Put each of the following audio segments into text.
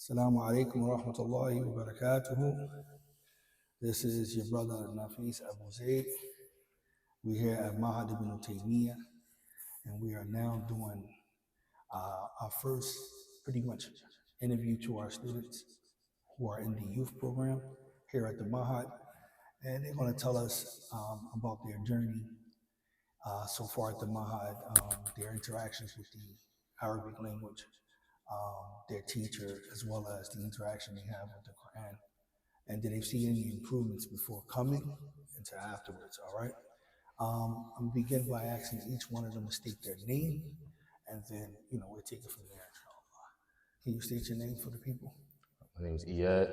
Assalamu alaikum wa rahmatullahi wa barakatuhu. This is your brother Nafis Abu Zaid. We're here at Maa'had Ibn Taymiyyah, and we are now doing our first pretty much interview to our students who are in the youth program here at the Maa'had. And they're going to tell us about their journey so far at the Maa'had, their interactions with the Arabic language, their teacher, as well as the interaction they have with the Quran. And did they see any improvements before coming and to afterwards, all right? I'm gonna begin by asking each one of them to state their name, and then, we'll take it from there, inshallah. Can you state your name for the people? My name is Iyad.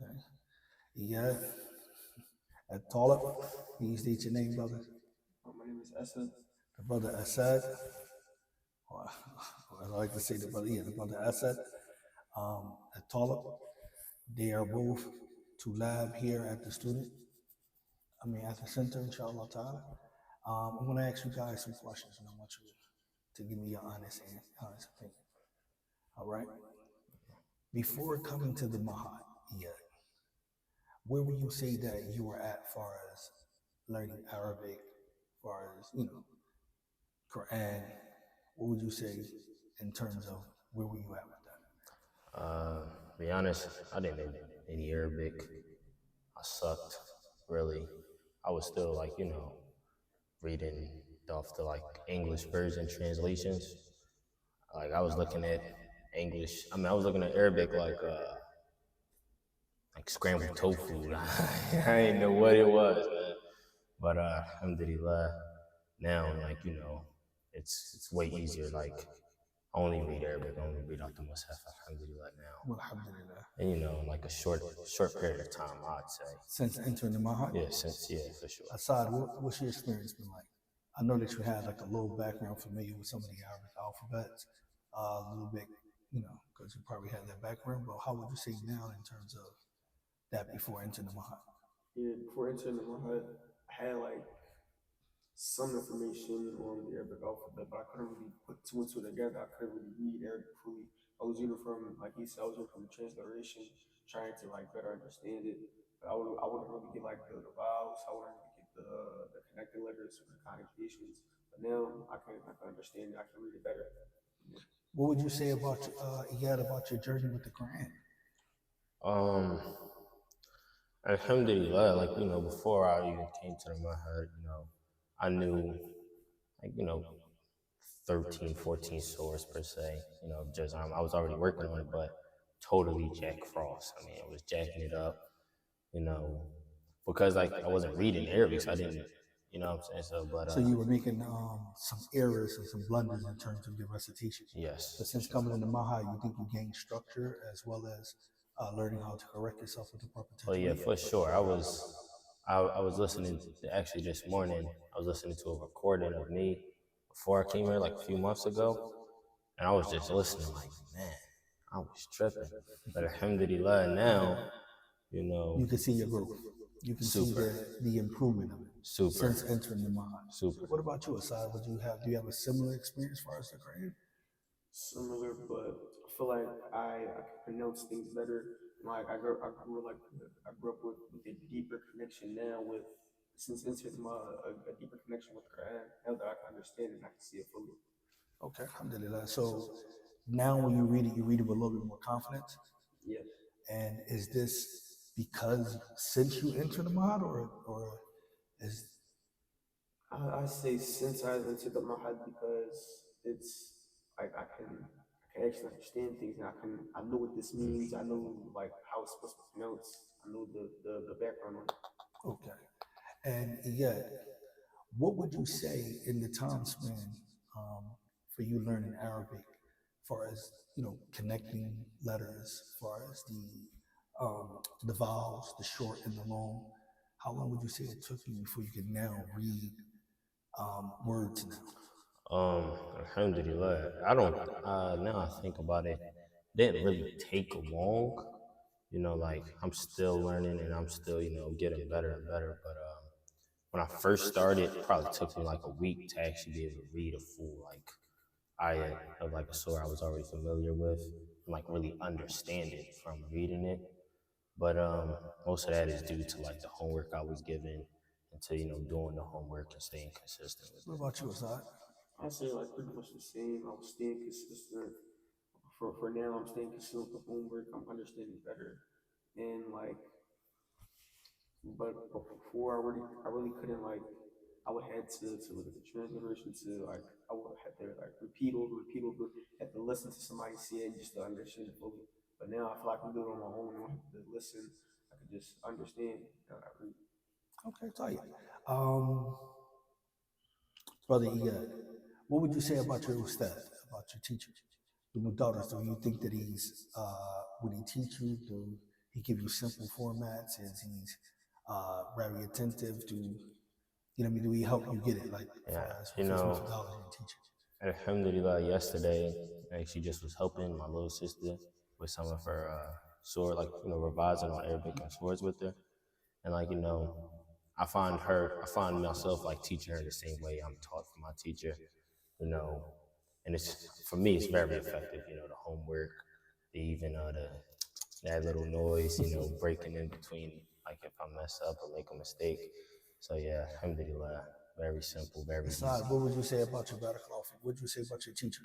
Okay. Iyad. At Talib, can you state your name, brother? My name is Asad. The brother Asad. I like to say the brother Asad. At Talib, they are both to lab here at the at the center, inshallah ta'ala. I'm going to ask you guys some questions, and I want you to give me your honest opinion. All right? Before coming to the Maa'had, where would you say that you were at far as learning Arabic, far as, Quran? What would you say in terms of where were you at with that? To be honest, I didn't know any Arabic. I sucked, really. I was still reading off the English version translations. I was looking at English. I was looking at Arabic like scrambled tofu. I didn't know what it was, man. But alhamdulillah, now it's way easier. I only read Arabic, I only read out the Mus'haf, alhamdulillah now. Well, alhamdulillah. And like a short period of time, I'd say. Since entering the Maa'had? Yeah, for sure. Asad, what's your experience been like? I know that you had a little background familiar with some of the Arabic alphabets, a little bit, because you probably had that background, but how would you say now in terms of that before entering the Maa'had? Yeah, before entering the Maa'had, I had some information on the Arabic alphabet, but I couldn't really put two and two together. I couldn't really read Arabic fully. I was reading from, like he said, I was reading from the transliteration, trying to better understand it. But I wouldn't really get the vowels. I wouldn't really get the connecting letters or the conjugations. But now I can understand it. I can read it better. What would you say about your journey with the Quran? Alhamdulillah, before I even came to the Maa'had, I knew 13, 14 surahs per se. I was already working on it, but totally Jack Frost. I was jacking it up, because I wasn't reading Arabic, so I didn't, what I'm saying? So you were making some errors and some blunders in terms of your recitation. Yes. But since coming into Maa'had, you think you gained structure as well as learning how to correct yourself with the proper technique? Oh yeah, for sure. I was listening to, actually this morning, I was listening to a recording of me before I came here a few months ago, and I was just listening man, I was tripping. But alhamdulillah, now, you can see your growth. You can see the improvement of it since entering the Maa'had. Super. What about you, Asad? Do you have a similar experience as far as the Quran? Similar, but I feel like I can pronounce things better. I grew up with a deeper connection now since entering a deeper connection with Quran. Now that I can understand it and I can see it fully. Okay, alhamdulillah. So now when you read it with a little bit more confidence? Yes. And is this because since you entered the Maa'had or is... I say since I entered the Maa'had because it's I can actually understand things, and I know what this means. I know how it's supposed to be pronounced. I know the background on it. Okay. And yet, what would you say in the time span for you learning Arabic, as far as connecting letters, as far as the vowels, the short and the long? How long would you say it took you before you could now read words now? Alhamdulillah. I don't, now I think about it, didn't really take long. I'm still learning and I'm still, getting better and better. But when I first started, it probably took me a week to actually be able to read a full ayat of a surah I was already familiar with. like really understand it from reading it. But most of that is due to like the homework I was given and to doing the homework and staying consistent with What it. about you, Asad? I say like pretty much the same. I was staying consistent. For now, I'm staying consistent with the homework. I'm understanding better, and like, but before I really couldn't like. I would had to look at the transliteration to like I would have to like repeat over, had to listen to somebody say it just to understand it fully. But now I feel like I can do it on my own. I don't have to listen. I can just understand that I read. Okay, tell you. Um, Brother Iyad, what would you say about your ustad, about your teacher? The Mudaris, do you think that when he teach you, do he give you simple formats? Is he's very attentive to, what I mean, do he help you get it, like, as Yeah, far as with his methodology and teaching? Alhamdulillah, yesterday I actually just was helping my little sister with some of her sword, like revising on Arabic and swords with her, and like I find myself like teaching her the same way I'm taught from my teacher, you know, and it's for me it's very effective. The homework, the even that little noise, breaking in between, like if I mess up or make a mistake. So yeah, alhamdulillah, very simple, very easy. Asad, what would you say about your Barakallah? What would you say about your teacher?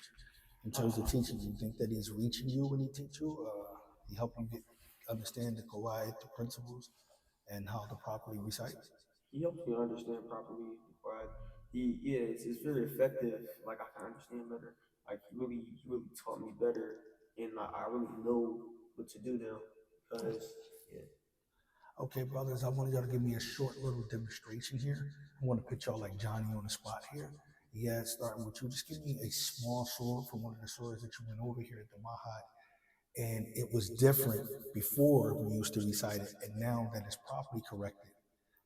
In terms of teaching, do you think that he's reaching you when he teach you? He help you understand the qawaid, the principles, and how to properly recite? He helps me understand properly, but it's very effective. Like I can understand better. Like he really taught me better, and I really know what to do now because yeah. Okay, brothers, I want y'all to give me a short little demonstration here. I want to put y'all like Johnny on the spot here. Yeah, starting with you. Just give me a small sword from one of the swords that you went over here at the Maa'had. And it was different before we used to recite it, and now that it's properly corrected,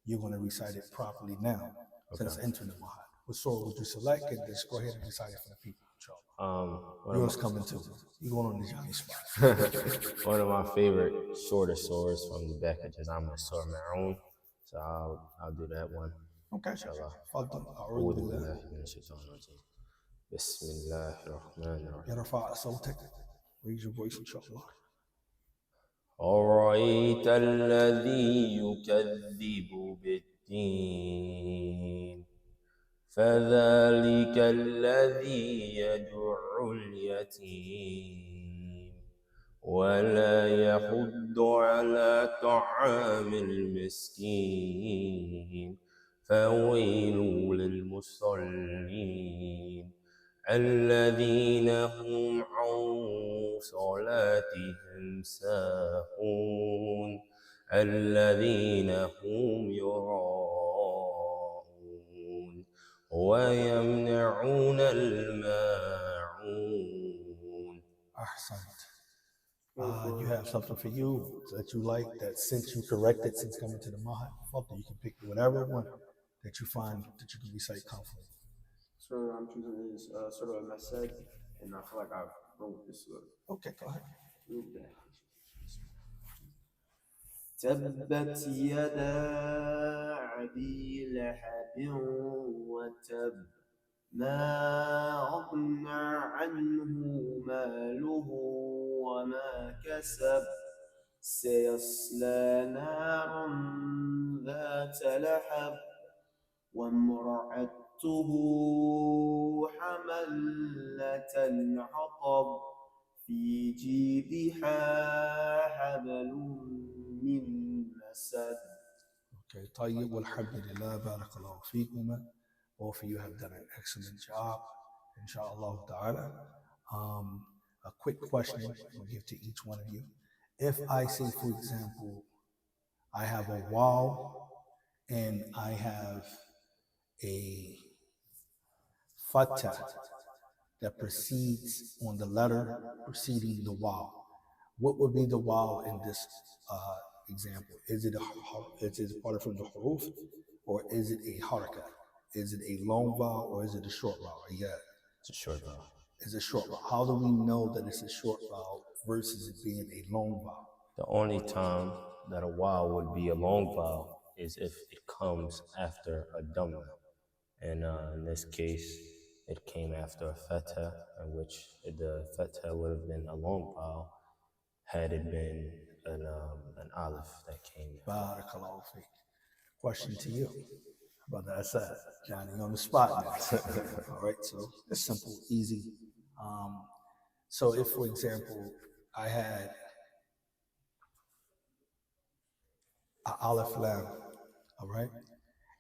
you're going to recite it properly now since entering the Maa'had. What sword would you select? And just go ahead and recite it for the people. Yours coming too. You going on the Johnny spot. One of my favorite shorter swords from the back of Jazam is Sword Maroon. So I'll do that one. Okay. Inshallah. Tfaddal. أعوذ أعوذ بالله. بالله من الشيطان الرجيم. بسم الله الرحمن الرحيم. يرفع صوتك. Raise your voice, inshallah. أرأيت الذي يكذب بالدين فذلك الذي يدع اليتيم ولا يحض على طعام المسكين فويل للمصلين الذين هم عن صلاتهم ساهون الذين هم يراءون ويمنعون الماعون. Ahsant. You have something for you that you like that since you corrected since coming to the Mahat, you can pick whatever one that you find that you can recite comfortably. So I'm choosing is sort of a Maa'had, and I feel like I wrote this. Okay, go ahead. تبت يدا أبي لهب وتب ما أغنى عنه ماله وما كسب سيصلى نارا ذات لهب وامرأته حملة الحطب في جيدها حبل من مسد. Okay, طيب والحمد لله بارك الله فيكم. Both of you have done an excellent job, inshallah ta'ala. A quick question I'll give to each one of you. If I say, for example, I have a waw and I have a fatah that precedes on the letter preceding the waw, what would be the waw in this example? Is it part from the huruf, or is it a haraka? Is it a long vowel or is it a short vowel? Yeah, it's a short vowel. It's a short vowel. How do we know that it's a short vowel versus it being a long vowel? The only time that a vowel would be a long vowel is if it comes after a dhamma. And in this case, It came after a fatha, in which the fatha would have been a long vowel had it been an aleph that came after. Barakallahu feek. Question to you, brother Asad. Johnny on the spot now. All right, so it's simple, easy. So if, for example, I had an aleph lam, all right,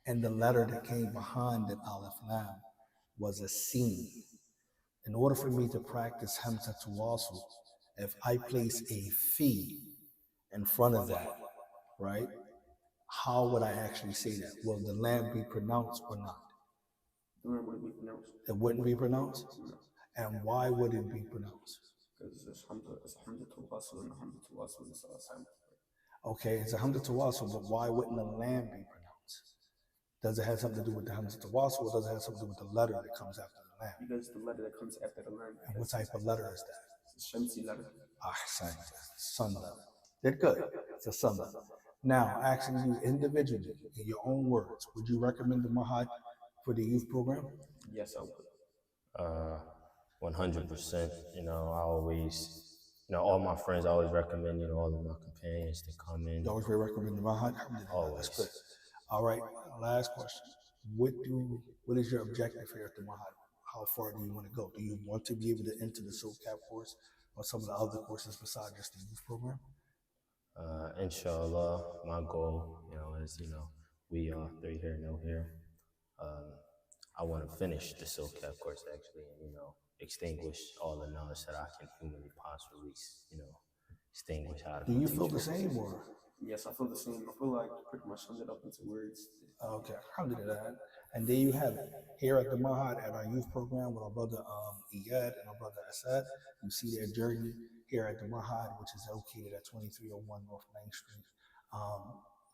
and the letter that came behind that aleph lam was a sin. In order for me to practice hamza tawassul, if I place a fi in front of that, right, how would I actually say that? Will the lam be pronounced or not? The lam wouldn't be pronounced. It wouldn't be pronounced? No. And why would it be pronounced? Because it's hamza to wasl and hamza to wasl is silent. Okay, it's a hamza tawassul, but why wouldn't the lam be pronounced? Does it have something to do with the hamza tawassul, or does it have something to do with the letter that comes after the lam? Because the letter that comes after the lam. And what type of letter is that? It's a shamsi letter. Sun letter. They're good. It's a sun letter. Now, asking you individually, in your own words, would you recommend the Maa'had for the youth program? Yes, I would. 100%. You know, I always, all my friends, I always recommend, all of my companions to come in. You always recommend the Maa'had? Always. That's good. All right, last question. What is your objective here at the Maa'had? How far do you want to go? Do you want to be able to enter the SOCAP course or some of the other courses besides just the youth program? Inshallah, my goal, is, we are 3 here, no here. I want to finish the SOCAP course actually, and extinguish all the knowledge that I can humanly possibly, extinguish out of. Do you feel the same, or? Yes, I feel the same. I feel like pretty much summed it up into words. Okay, alhamdulillah. And there you have it. Here at the Maa'had, at our youth program with our brother Iyad and our brother Asad, you see their journey here at the Maa'had, which is located at 2301 North Main Street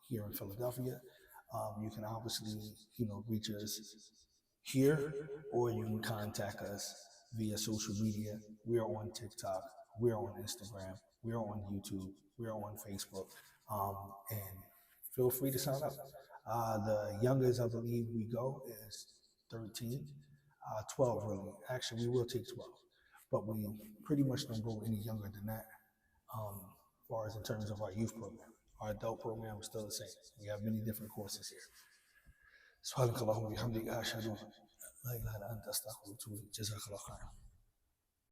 here in Philadelphia. You can obviously, reach us here, or you can contact us via social media. We are on TikTok, we are on Instagram, we are on YouTube, we are on Facebook, and feel free to sign up. The youngest I believe we go is 13, 12 really. Actually, we will take 12, but we pretty much don't go any younger than that as far as in terms of our youth program. Our adult program is still the same. We have many different courses here. سبحانك اللهم وبحمدك أشهد أن لا إله إلا أنت أستغفرك وأتوب إليك. جزاك الله خيرا.